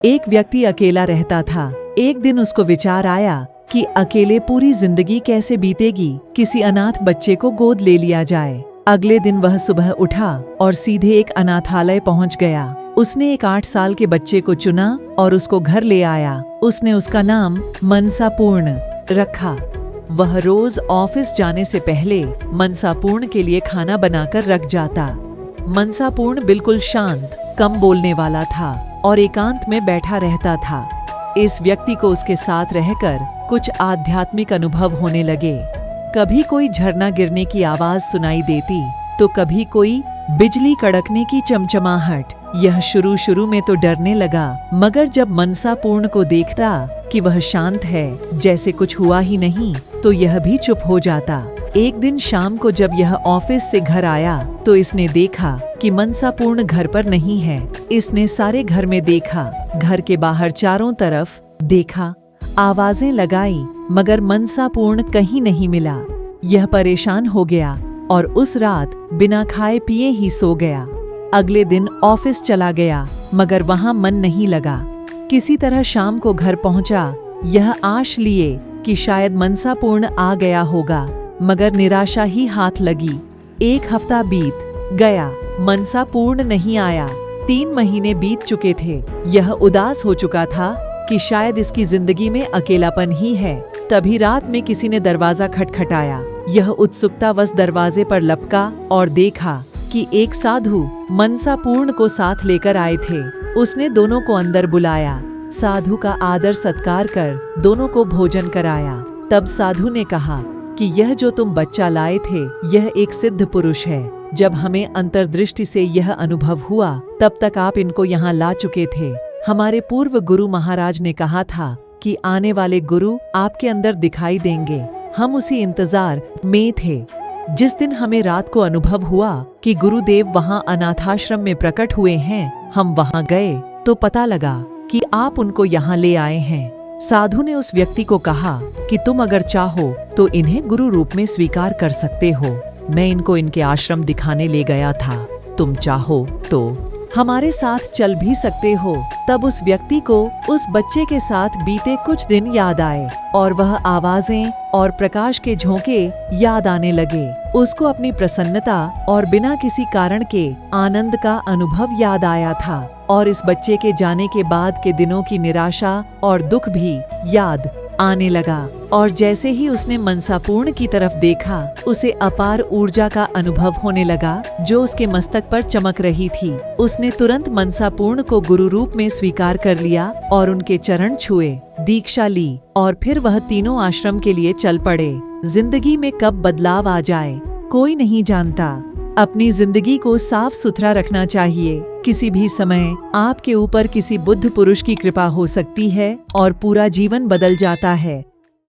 एक व्यक्ति अकेला रहता था। एक दिन उसको विचार आया कि अकेले पूरी जिंदगी कैसे बीतेगी, किसी अनाथ बच्चे को गोद ले लिया जाए। अगले दिन वह सुबह उठा और सीधे एक अनाथालय पहुंच गया। उसने एक 8 साल के बच्चे को चुना और उसको घर ले आया। उसने उसका नाम मनसापूर्ण रखा। वह रोज ऑफिस जाने से पहले मनसापूर्ण के लिए खाना बनाकर रख जाता। मनसापूर्ण बिल्कुल शांत, कम बोलने वाला था और एकांत में बैठा रहता था। इस व्यक्ति को उसके साथ रहकर कुछ आध्यात्मिक अनुभव होने लगे। कभी कोई झरना गिरने की आवाज सुनाई देती तो कभी कोई बिजली कड़कने की चमचमाहट। यह शुरू में तो डरने लगा, मगर जब मनसापूर्ण को देखता कि वह शांत है, जैसे कुछ हुआ ही नहीं, तो यह भी चुप हो जाता। एक दिन शाम को जब यह ऑफिस से घर आया तो इसने देखा कि मनसापूर्ण घर पर नहीं है। इसने सारे घर में देखा, घर के बाहर चारों तरफ देखा, आवाजें लगाई, मगर मनसापूर्ण कहीं नहीं मिला। यह परेशान हो गया और उस रात बिना खाए पिए ही सो गया। अगले दिन ऑफिस चला गया, मगर वहां मन नहीं लगा। किसी तरह शाम को घर पहुंचा, यह आश लिए कि शायद मनसापूर्ण आ गया होगा, मगर निराशा ही हाथ लगी। 1 हफ्ता बीत गया, मनसापूर्ण नहीं आया। 3 महीने बीत चुके थे। यह उदास हो चुका था कि शायद इसकी जिंदगी में अकेलापन ही है। तभी रात में किसी ने दरवाजा खटखटाया। यह उत्सुकतावश दरवाजे पर लपका और देखा कि एक साधु मनसापूर्ण को साथ लेकर आए थे। उसने दोनों को अंदर बुलाया, साधु का आदर सत्कार कर दोनों को भोजन कराया। तब साधु ने कहा कि यह जो तुम बच्चा लाए थे, यह एक सिद्ध पुरुष है। जब हमें अंतर्दृष्टि से यह अनुभव हुआ, तब तक आप इनको यहाँ ला चुके थे। हमारे पूर्व गुरु महाराज ने कहा था कि आने वाले गुरु आपके अंदर दिखाई देंगे। हम उसी इंतजार में थे। जिस दिन हमें रात को अनुभव हुआ कि गुरुदेव वहाँ अनाथाश्रम में प्रकट हुए हैं, हम वहाँ गए तो पता लगा कि आप उनको यहाँ ले आए हैं। साधु ने उस व्यक्ति को कहा कि तुम अगर चाहो तो इन्हें गुरु रूप में स्वीकार कर सकते हो। मैं इनको इनके आश्रम दिखाने ले गया था। तुम चाहो तो हमारे साथ चल भी सकते हो। तब उस व्यक्ति को उस बच्चे के साथ बीते कुछ दिन याद आए और वह आवाजें और प्रकाश के झोंके याद आने लगे। उसको अपनी प्रसन्नता और बिना किसी कारण के आनंद का अनुभव याद आया था और इस बच्चे के जाने के बाद के दिनों की निराशा और दुख भी याद आने लगा। और जैसे ही उसने मनसापूर्ण की तरफ देखा, उसे अपार ऊर्जा का अनुभव होने लगा जो उसके मस्तक पर चमक रही थी। उसने तुरंत मनसापूर्ण को गुरु रूप में स्वीकार कर लिया और उनके चरण छुए, दीक्षा ली और फिर वह तीनों आश्रम के लिए चल पड़े। जिंदगी में कब बदलाव आ जाए कोई नहीं जानता। अपनी जिंदगी को साफ सुथरा रखना चाहिए। किसी भी समय आपके ऊपर किसी बुद्ध पुरुष की कृपा हो सकती है और पूरा जीवन बदल जाता है।